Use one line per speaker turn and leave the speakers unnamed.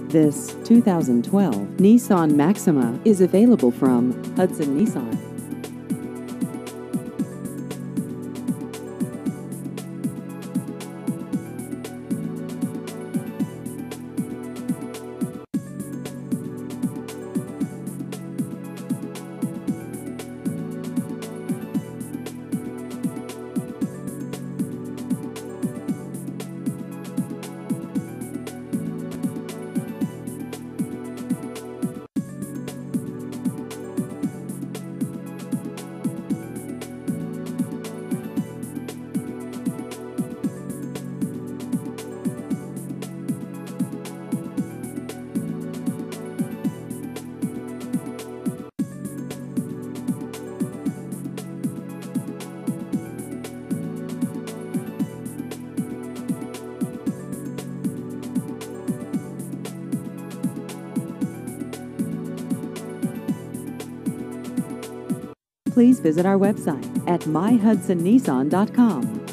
This 2012 Nissan Maxima is available from Hudson Nissan. Please visit our website at myhudsonnissan.com.